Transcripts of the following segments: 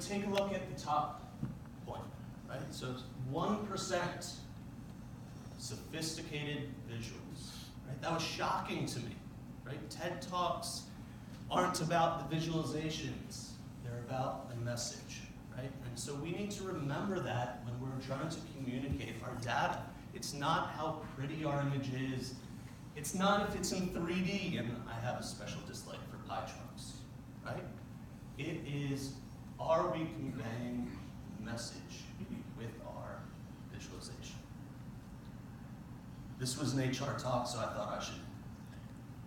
take a look at the top point, right? So it's 1% sophisticated visuals, right? That was shocking to me, right? TED Talks aren't about the visualizations, they're about the message, right? And so we need to remember that when we're trying to communicate our data. It's not how pretty our image is, it's not if it's in 3D, and I have a special dislike for pie charts, right? It is, are we conveying message with our visualization? This was an HR talk, so I thought I should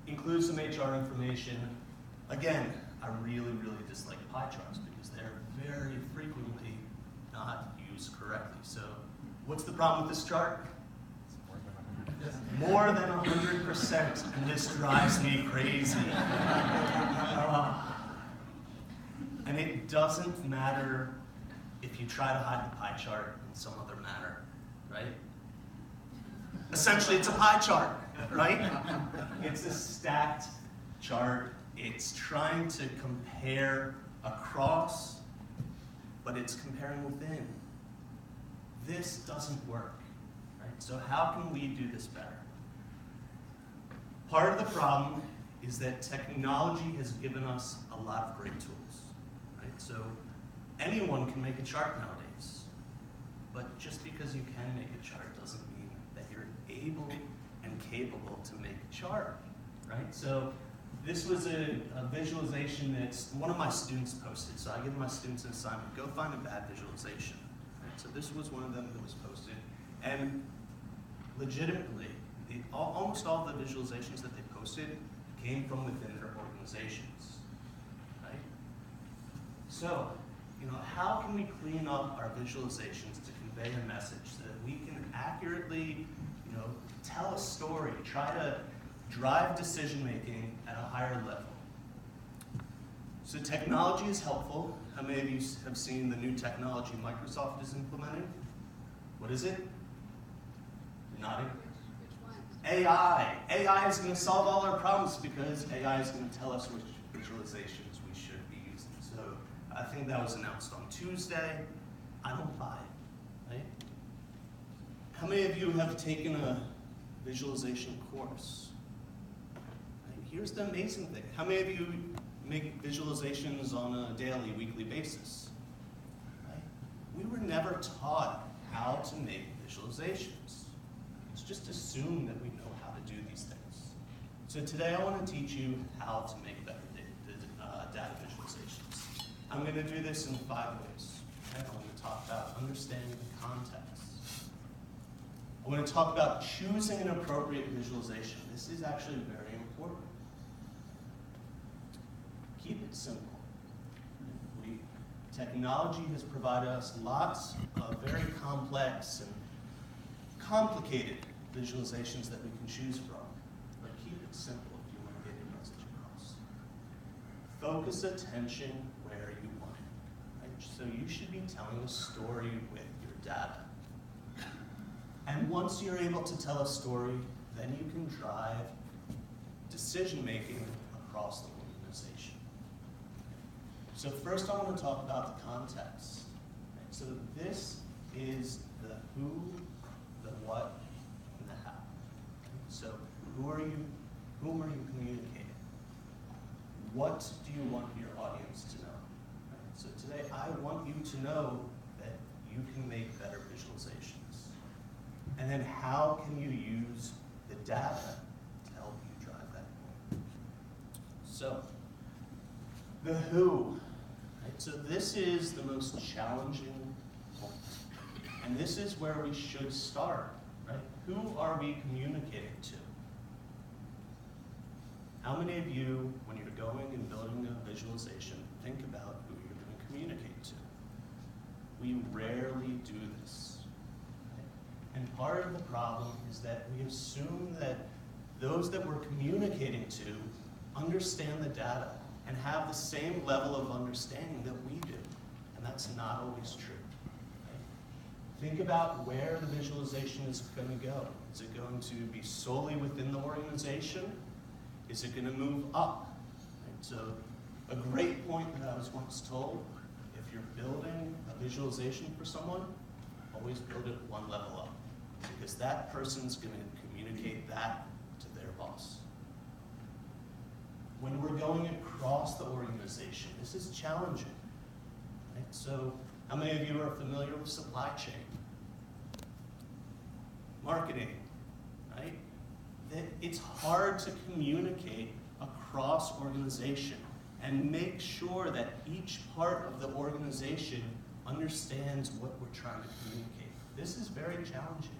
include some HR information. Again, I really dislike pie charts because they're very frequently not used correctly. So what's the problem with this chart? More than 100%, and this drives me crazy. And it doesn't matter if you try to hide the pie chart in some other manner, right? Essentially, it's a pie chart, right? It's a stacked chart. It's trying to compare across, but it's comparing within. This doesn't work. So how can we do this better? Part of the problem is that technology has given us a lot of great tools, right? So anyone can make a chart nowadays, but just because you can make a chart doesn't mean that you're able and capable to make a chart, right? So this was a visualization that one of my students posted. So I give my students an assignment, go find a bad visualization. Right? So this was one of them that was posted. And legitimately, almost all the visualizations that they posted came from within their organizations, right? So, how can we clean up our visualizations to convey a message so that we can accurately, tell a story, try to drive decision-making at a higher level? So technology is helpful. How many of you have seen the new technology Microsoft is implementing? What is it? Nodding. AI. AI is going to solve all our problems because AI is going to tell us which visualizations we should be using. So I think that was announced on Tuesday. I don't buy it, right? How many of you have taken a visualization course? Right? Here's the amazing thing. How many of you make visualizations on a daily, weekly basis? Right? We were never taught how to make visualizations. It's just assumed that we know how to do these things. So today I want to teach you how to make better data visualizations. I'm going to do this in 5 ways. Okay? I'm going to talk about understanding the context. I'm going to talk about choosing an appropriate visualization. This is actually very important. Keep it simple. Technology has provided us lots of very complex and complicated visualizations that we can choose from. But keep it simple if you want to get your message across. Focus attention where you want it. Right? So you should be telling a story with your data. And once you're able to tell a story, then you can drive decision-making across the organization. So first I want to talk about the context. Right? So this is the who, the what, and the how. So whom are you communicating? What do you want your audience to know? Right? So today I want you to know that you can make better visualizations. And then how can you use the data to help you drive that point? So the who. Right? So this is the most challenging point. And this is where we should start, right? Who are we communicating to? How many of you, when you're going and building a visualization, think about who you're going to communicate to? We rarely do this. Right? And part of the problem is that we assume that those that we're communicating to understand the data and have the same level of understanding that we do. And that's not always true. Think about where the visualization is going to go. Is it going to be solely within the organization? Is it going to move up? Right? So a great point that I was once told, if you're building a visualization for someone, always build it one level up, because that person's going to communicate that to their boss. When we're going across the organization, this is challenging. Right? So, how many of you are familiar with supply chain? Marketing, right? It's hard to communicate across organization and make sure that each part of the organization understands what we're trying to communicate. This is very challenging.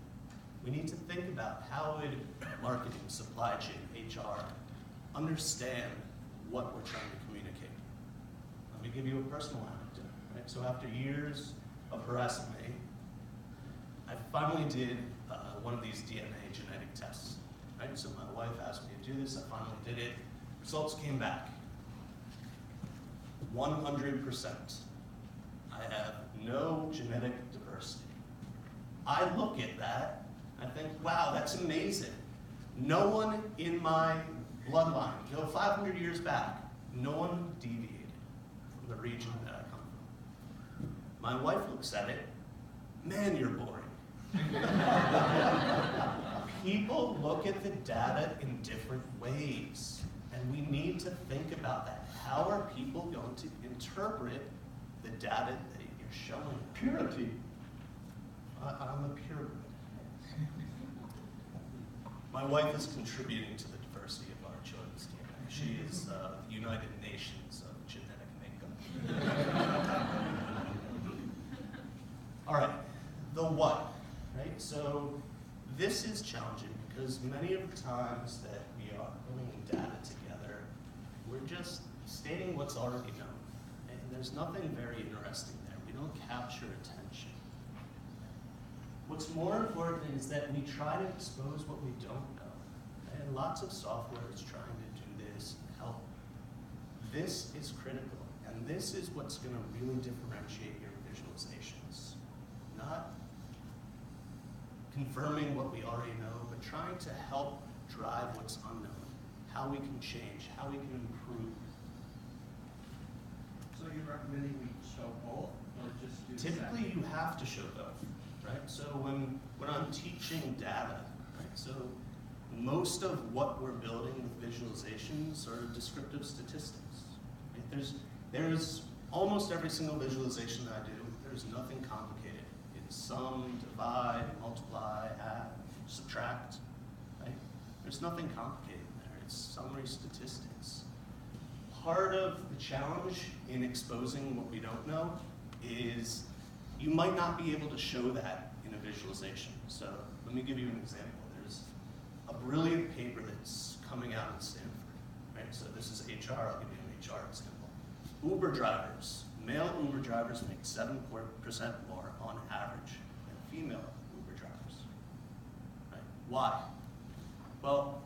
We need to think about how would marketing, supply chain, HR understand what we're trying to communicate. Let me give you a personal anecdote. Right? So after years of harassing me, I finally did one of these DNA genetic tests. Right? So my wife asked me to do this. I finally did it. Results came back. 100%. I have no genetic diversity. I look at that, I think, wow, that's amazing. No one in my bloodline, go 500 years back, no one deviated from the region that I come from. My wife looks at it, man, you're boring. People look at the data in different ways, and we need to think about that. How are people going to interpret the data that you're showing? Purity. I'm a purebred. My wife is contributing to the diversity of our children's DNA. She is the United Nations of genetic makeup. All right, the what, right? So this is challenging because many of the times that we are putting data together, we're just stating what's already known. And there's nothing very interesting there. We don't capture attention. What's more important is that we try to expose what we don't know. And lots of software is trying to do this and help. This is critical. And this is what's going to really differentiate your visualizations. Not confirming what we already know, but trying to help drive what's unknown. How we can change, how we can improve. So you're recommending we show both, or just do Typically, you have to show both. Right? So when I'm teaching data, right? So most of what we're building with visualizations are descriptive statistics. Right? There's almost every single visualization that I do, there's nothing complicated. It's sum, divide, multiply, add, subtract. Right? There's nothing complicated in there. It's summary statistics. Part of the challenge in exposing what we don't know is you might not be able to show that in a visualization. So let me give you an example. There's a brilliant paper that's coming out in Stanford. Right? So this is HR. I'll give you an HR example. Uber drivers, male Uber drivers make 7% more on average than female Uber drivers. Right? Why? Well,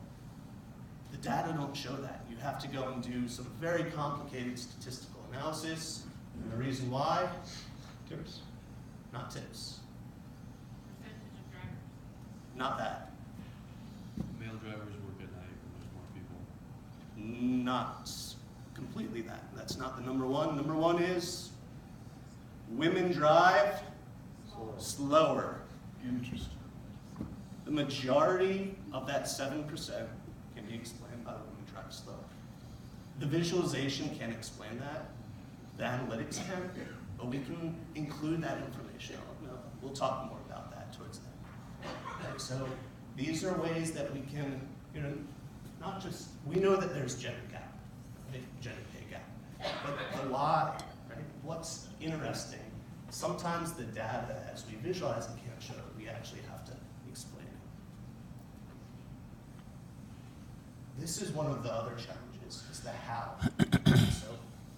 the data don't show that. You have to go and do some very complicated statistical analysis. And the reason why? Tips. Not tips. Percentage of drivers. Not that. Male drivers work at night when there's more people. Not completely that. That's not the number one. Number one is women drive slower. Interesting. The majority of that 7% can be explained by the women drive slower. The visualization can't explain that. The analytics can, but we can include that information. We'll talk more about that towards the end. Okay, so these are ways that we can, not just, we know that there's gender gap, right? Gender pay gap, but the why, right? What's interesting? Sometimes the data, as we visualize it, can't show it. We actually have to explain it. This is one of the other challenges, is the how. So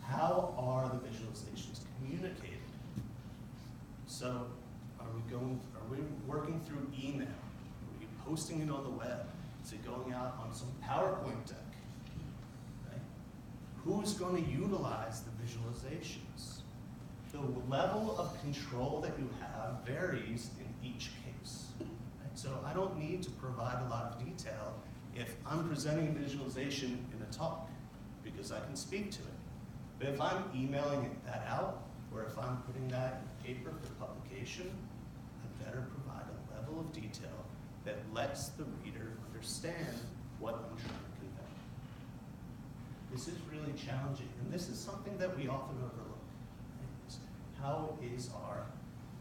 how are the visualizations communicated? So are we working through email? Are we posting it on the web? Is it going out on some PowerPoint deck? Right? Who's going to utilize the visualizations? The level of control that you have varies in each case. Right? So I don't need to provide a lot of detail if I'm presenting a visualization in a talk, because I can speak to it. But if I'm emailing that out, or if I'm putting that in paper for publication, I better provide a level of detail that lets the reader understand what I'm trying to convey. This is really challenging, and this is something that we often overlook. Right? How is our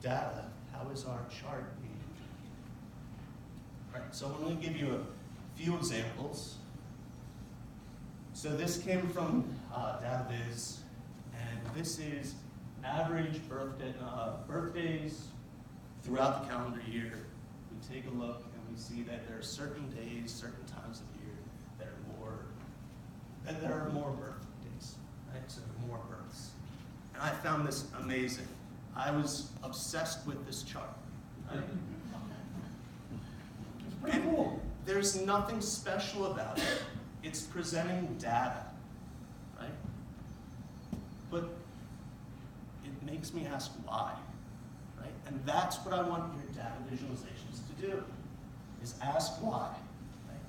data, how is our chart being communicated? Right, so I'm going to give you a few examples. So this came from DataViz, and this is average birthdays throughout the calendar year. We take a look and we see that there are certain days, certain times of year that there are more birthdays, right? So there are more births. And I found this amazing. I was obsessed with this chart. Right? It's pretty And cool. there's nothing special about it. It's presenting data, right? But it makes me ask why, right? And that's what I want your data visualizations to do, is ask why, right?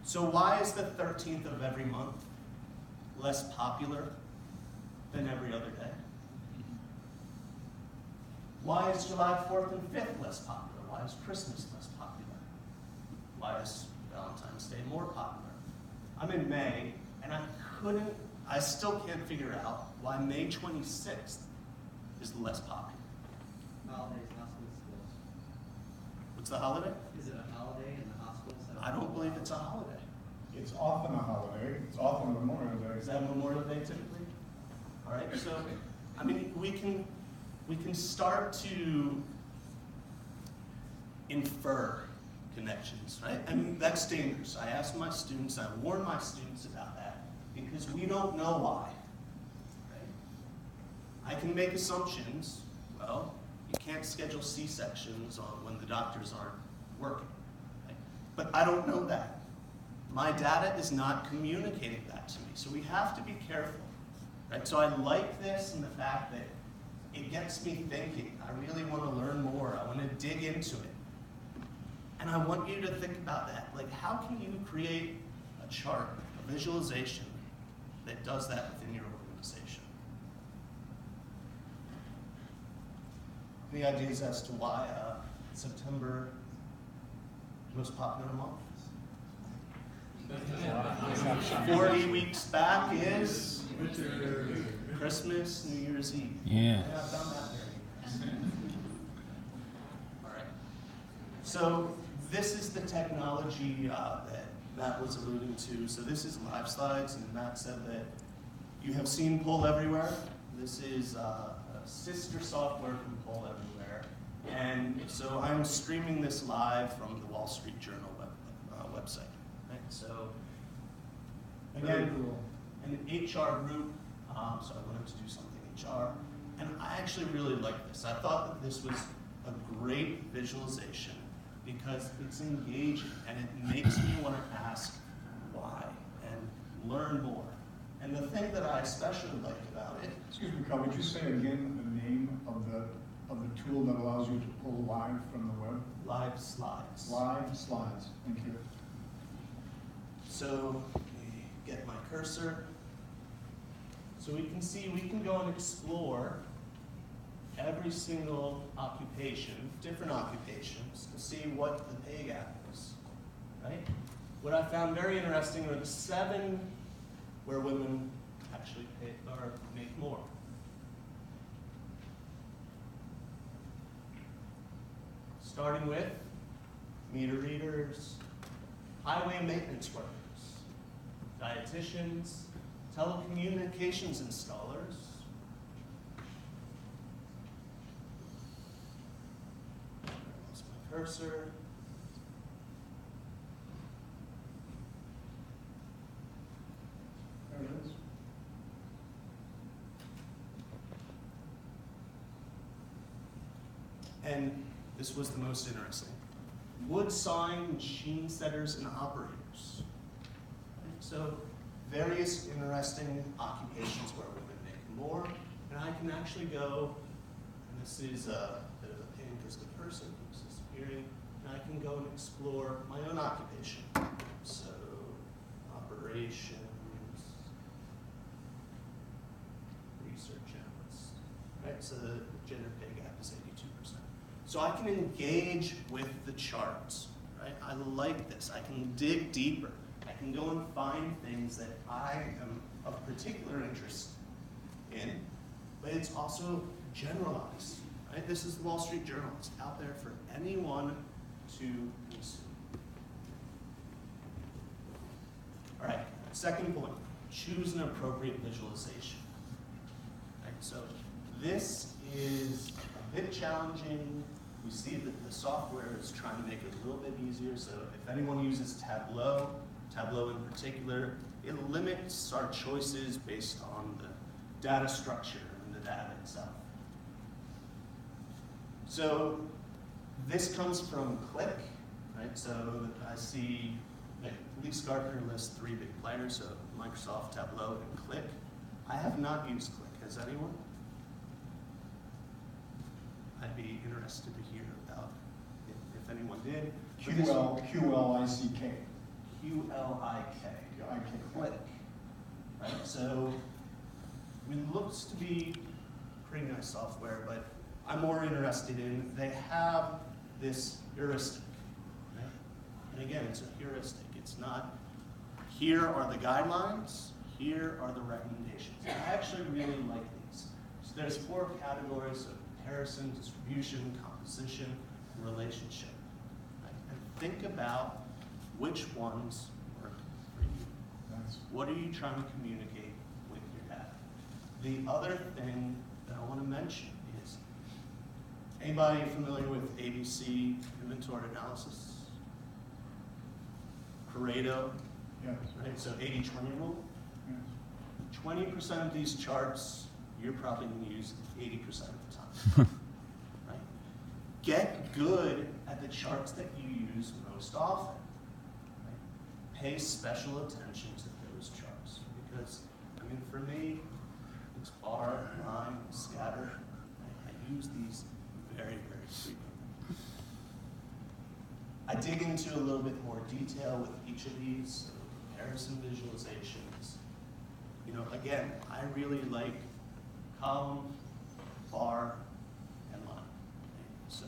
So why is the 13th of every month less popular than every other day? Why is July 4th and 5th less popular? Why is Christmas less popular? Why is Valentine's Day more popular? I'm in May, and I still can't figure out why May 26th is less popular. Holidays, hospital schools. What's the holiday? Is it a holiday in the hospitals? I don't believe it's a holiday. It's often a holiday. It's often a Memorial Is Day. that Memorial Day typically? All right, so, I mean, we can start to infer connections, right? And that's dangerous. I ask my students, I warn my students about that, because we don't know why, right? I can make assumptions. Well, you can't schedule C-sections when the doctors aren't working, right? But I don't know that. My data is not communicating that to me, so we have to be careful, right? So I like this and the fact that it gets me thinking. I really want to learn more. I want to dig into it. And I want you to think about that. Like, how can you create a chart, a visualization that does that within your organization? Any ideas as to why September most popular month? 40 weeks back is Christmas, New Year's Eve. Yeah. I found that very interesting. All right. So this is the technology that Matt was alluding to. So this is live slides, and Matt said that you have seen Poll Everywhere. This is a sister software from Poll Everywhere. And so I'm streaming this live from the Wall Street Journal website. Right? So again, an HR group, so I wanted to do something HR. And I actually really like this. I thought that this was a great visualization because it's engaging and it makes me want to ask why and learn more. And the thing that I especially like about it, Excuse me, Carl, would you say again the name of the tool that allows you to pull live from the web? live slides. Live slides. Thank you. So let me get my cursor. So we can see, we can go and explore every single occupation, different occupations, to see what the pay gap is, right? What I found very interesting are the 7 where women actually pay or make more. Starting with meter readers, highway maintenance workers, dietitians, telecommunications installers, lost my cursor, There it is. and this was the most interesting. Wood sawing machine setters and operators. Right? So various interesting occupations where women make more, and I can actually go, and this is a bit of a pain because the person is disappearing, and I can go and explore my own occupation. So operations, research analyst. Right? So the gender pay gap is 82%. So I can engage with the charts, right? I like this. I can dig deeper. I can go and find things that I am of particular interest in, but it's also generalized, right? This is the Wall Street Journal. It's out there for anyone to consume. All right, second point, choose an appropriate visualization. Right, so this is a bit challenging. We see that the software is trying to make it a little bit easier. So if anyone uses Tableau in particular, it limits our choices based on the data structure and the data itself. So this comes from Click, right? So I see Lise Gardner lists 3 big players, so Microsoft, Tableau, and Click. I have not used Click. Has anyone? I'd be interested to hear about if anyone did. QLICK. QLIK. Click. Right? So it looks to be pretty nice software, but I'm more interested in, they have this heuristic. Right? And again, it's a heuristic. It's not, here are the guidelines, here are the recommendations. I actually really like these. So there's 4 categories of comparison, distribution, composition, and relationship. Right? And think about which ones work for you. What are you trying to communicate with your data? The other thing that I want to mention is, anybody familiar with ABC inventory analysis? Pareto, Yes. right? So 80-20 rule. Yes. 20% of these charts, you're probably going to use 80% of the time. Right? Get good at the charts that you use most often. Right? Pay special attention to those charts because, I mean, for me, it's bar, line, scatter. Right? I use these very, very frequently. I dig into a little bit more detail with each of these, so comparison visualizations. You know, again, I really like column, bar, and line. Okay? So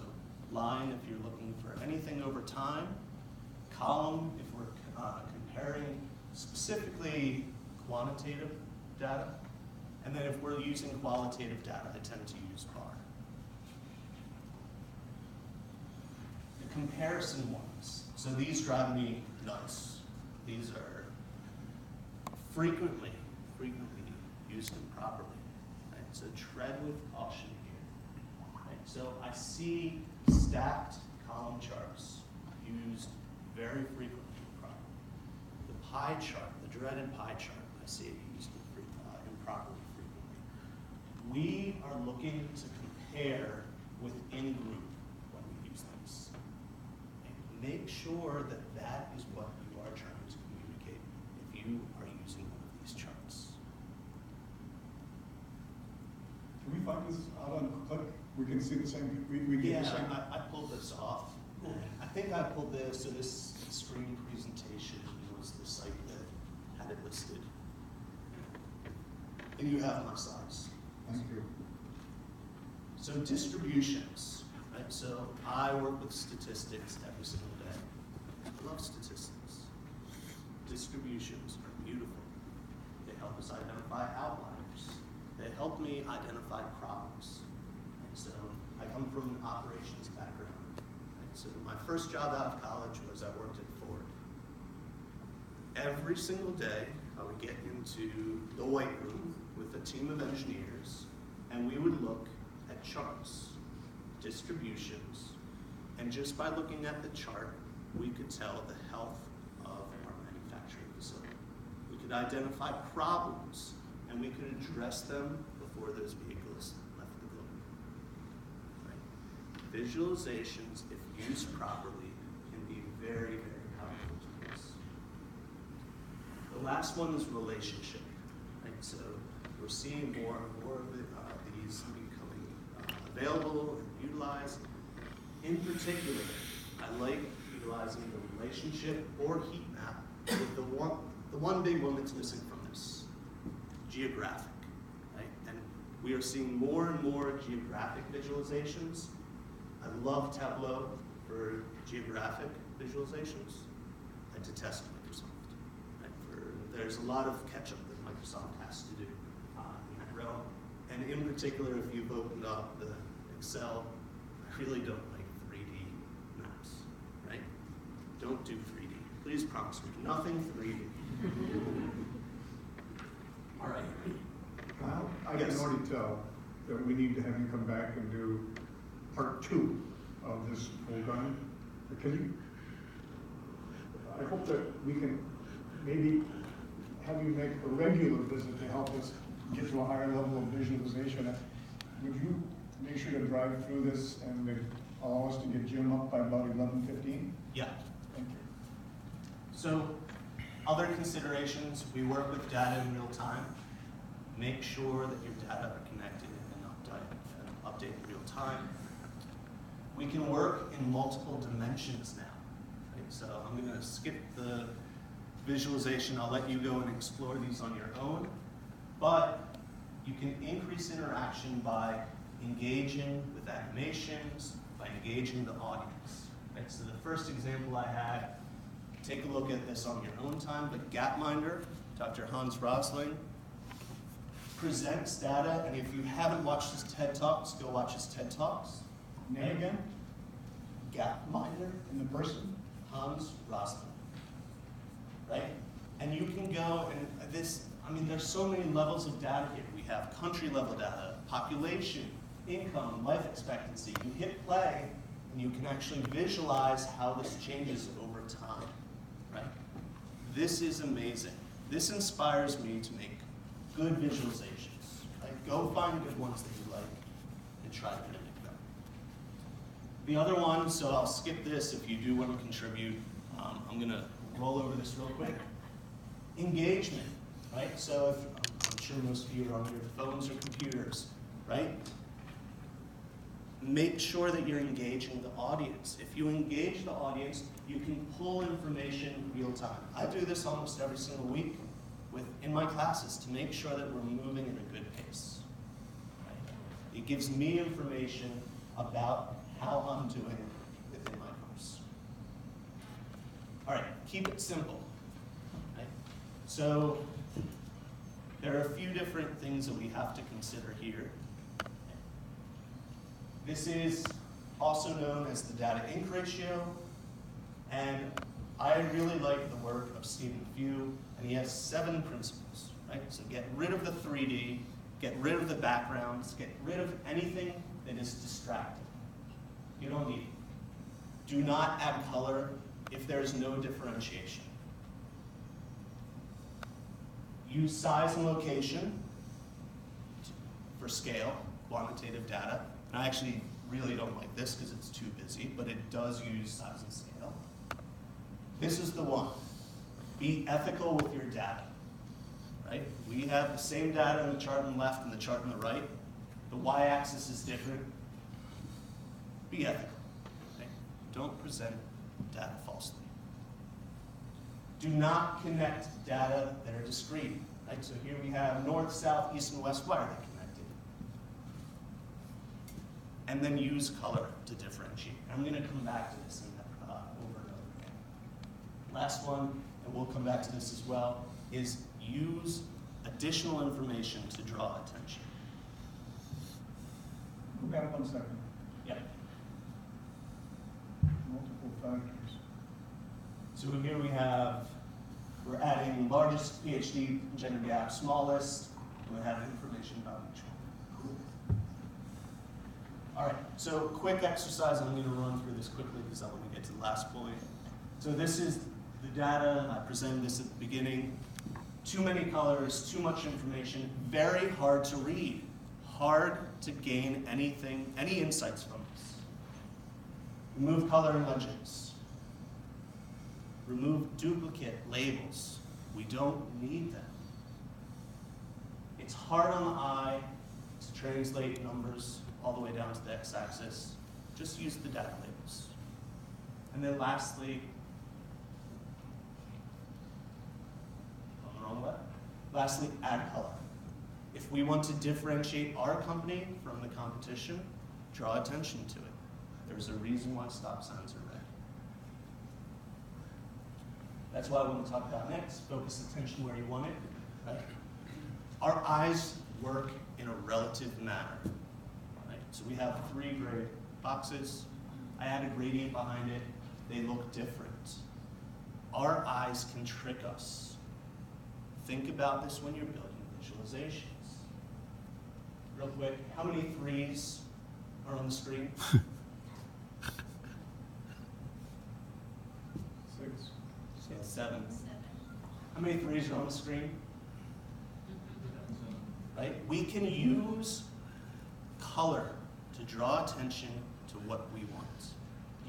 line if you're looking for anything over time, column if we're comparing specifically quantitative data, and then if we're using qualitative data, I tend to use bar. Comparison ones. So these drive me nuts. These are frequently used improperly. Right? So tread with caution here. Right? So I see stacked column charts used very frequently improperly. The pie chart, the dreaded pie chart, I see it used improperly frequently. We are looking to compare within group when we use these. Make sure that that is what you are trying to communicate if you are using one of these charts. Can we find this out on Click? We can see the same, we get the same. I pulled this off. I think I pulled this, so this screen presentation was the site that had it listed. And you have my slides. Thank you. So distributions, right? So I work with statistics every single day. I love statistics. Distributions are beautiful. They help us identify outliers. They help me identify problems. And so I come from an operations background. Right? So my first job out of college was I worked at Ford. Every single day I would get into the white room with a team of engineers and we would look at charts, distributions, and just by looking at the chart, we could tell the health of our manufacturing facility. We could identify problems, and we could address them before those vehicles left the building. Right? Visualizations, if used properly, can be very, very powerful tools. The last one is relationship. Right? So we're seeing more and more of these becoming available and utilized. In particular, I like utilizing the relationship or heat map with the one big one that's missing from this, geographic, right? And We are seeing more and more geographic visualizations. I love Tableau for geographic visualizations. I detest Microsoft. Right? There's a lot of catch-up that Microsoft has to do in that realm. And in particular, if you've opened up the Excel, I really don't like 3D maps, right? Don't do 3D. Please promise me, nothing 3D. All right. Kyle, I can Yes. already tell that we need to have you come back and do part 2 of this program. Can you, I hope that we can maybe have you make a regular visit to help us get to a higher level of visualization. Would you make sure to drive through this and allow us to get Jim up by about 11:15? Yeah. Thank you. So, other considerations, we work with data in real time. Make sure that your data are connected and update in real time. We can work in multiple dimensions now. Right? So I'm going to skip the visualization. I'll let you go and explore these on your own. But you can increase interaction by engaging with animations, by engaging the audience. Right? So the first example I had, take a look at this on your own time, but Gapminder, Dr. Hans Rosling, presents data, and if you haven't watched his TED Talks, go watch his TED Talks. Name again? Gapminder, And the person? Hans Rosling, right? And you can go and there's so many levels of data here. We have country level data, population, income, life expectancy. You hit play, and you can actually visualize how this changes over time, right? This is amazing. This inspires me to make good visualizations, right? Go find good ones that you like and try to mimic them. The other one, so I'll skip this if you do want to contribute. I'm going to roll over this real quick. Engagement, right? So I'm sure most of you are on your phones or computers, right? Make sure that you're engaging the audience. If you engage the audience, you can pull information real time. I do this almost every single week in my classes to make sure that we're moving at a good pace. Right? It gives me information about how I'm doing within my course. All right, keep it simple. Right? So there are a few different things that we have to consider here. This is also known as the data inc ratio, and I really like the work of Stephen Few, and he has 7 principles, right? So get rid of the 3D, get rid of the backgrounds, get rid of anything that is distracting. You don't need it. Do not add color if there is no differentiation. Use size and location for scale, quantitative data. And I actually really don't like this because it's too busy, but it does use size and scale. This is the one. Be ethical with your data, right? We have the same data in the chart on the left and the chart on the right. The y-axis is different. Be ethical, right? Don't present data falsely. Do not connect data that are discrete, right? So here we have north, south, east, and west. Why are they connected? And then use color to differentiate. I'm going to come back to this over and over again. Last one, and we'll come back to this as well, is use additional information to draw attention. Go back 1 second. Yep. Multiple factors. So here we're adding largest PhD gender gap, smallest, and we have information about each one. Cool. All right, so quick exercise. I'm going to run through this quickly because I want to get to the last point. So this is the data. I presented this at the beginning. Too many colors, too much information, very hard to read, hard to gain any insights from this. Remove color and legends. Remove duplicate labels. We don't need them. It's hard on the eye to translate numbers all the way down to the x-axis. Just use the data labels. And then lastly, on the wrong way. Lastly, add color. If we want to differentiate our company from the competition, draw attention to it. There's a reason why stop signs are red. That's what I want to talk about next. Focus attention where you want it. Right? Our eyes work in a relative manner. Right? So we have 3 gray boxes. I added gradient behind it. They look different. Our eyes can trick us. Think about this when you're building visualizations. Real quick, how many 3s are on the screen? 6. 7. How many 3s are on the screen? Right? We can use color to draw attention to what we want.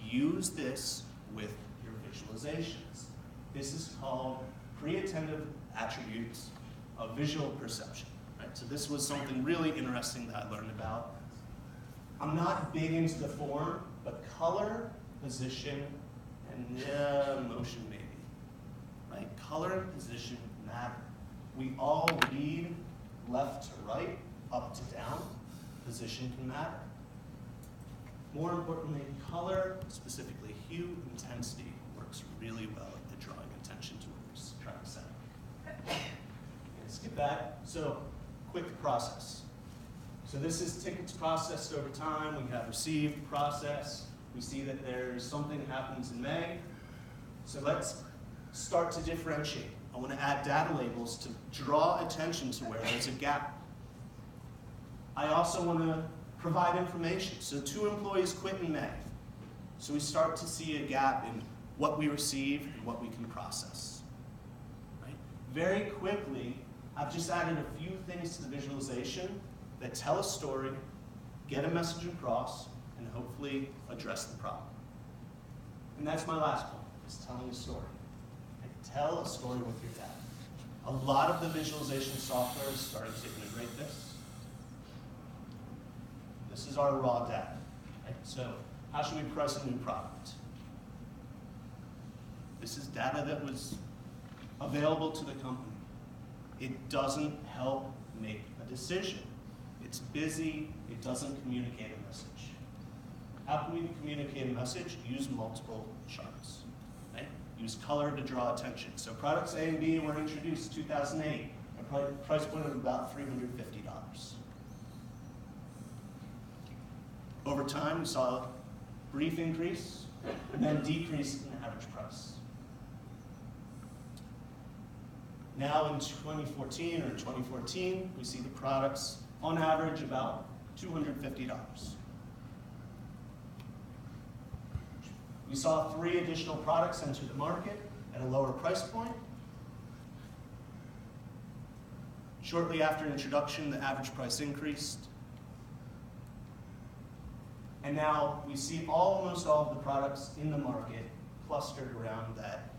Use this with your visualizations. This is called pre-attentive attributes of visual perception. Right? So this was something really interesting that I learned about. I'm not big into the form, but color, position, and motion maybe. Right? Color and position matter. We all read left to right, up to down. Position can matter. More importantly, color, specifically hue, intensity, works really well at drawing attention to what we're trying to say. And skip that. So, quick process. So this is tickets processed over time. We have received, processed. We see that there's something happens in May. So let's start to differentiate. I want to add data labels to draw attention to where there's a gap. I also want to provide information. So 2 employees quit in May. So we start to see a gap in what we receive and what we can process. Right? Very quickly, I've just added a few things to the visualization that tell a story, get a message across, and hopefully address the problem. And that's my last point, is telling a story. Tell a story with your data. A lot of the visualization software is starting to integrate this. This is our raw data. Right? So how should we price a new product? This is data that was available to the company. It doesn't help make a decision. It's busy. It doesn't communicate a message. How can we communicate a message? Use multiple charts. Right? Use color to draw attention. So products A and B were introduced in 2008. A price point of about $350. Over time, we saw a brief increase and then decrease in the average price. Now in 2014 or 2014, we see the products on average about $250. We saw 3 additional products enter the market at a lower price point. Shortly after introduction, the average price increased. And now we see almost all of the products in the market clustered around that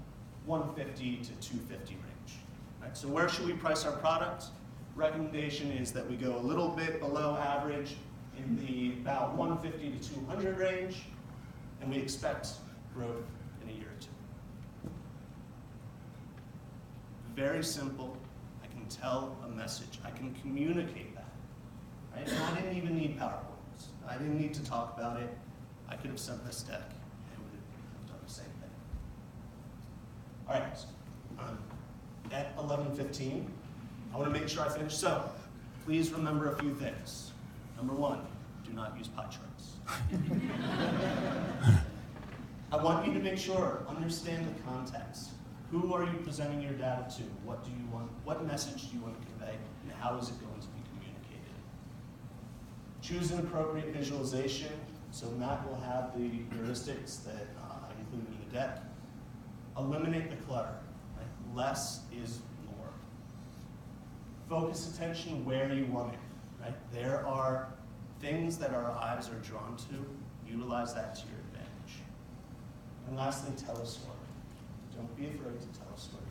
150 to 250 range. Right? So where should we price our product? Recommendation is that we go a little bit below average in the about 150 to 200 range, and we expect growth in a year or 2. Very simple. I can tell a message. I can communicate that. Right? And I didn't even need PowerPoints. I didn't need to talk about it. I could have sent this deck, and it would have done the same thing. All right. At 11:15, I want to make sure I finish. So, please remember a few things. Number 1, do not use pie charts. I want you to make sure, understand the context. Who are you presenting your data to? What do you want? What message do you want to convey? And how is it going to be communicated? Choose an appropriate visualization. So Matt will have the heuristics that I included in the deck. Eliminate the clutter. Right? Less is more. Focus attention where you want it. Right? There are things that our eyes are drawn to. Utilize that to your advantage. And lastly, tell a story. Don't be afraid to tell a story.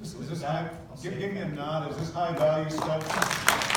Is this high? Give me a nod. Is this high value stuff?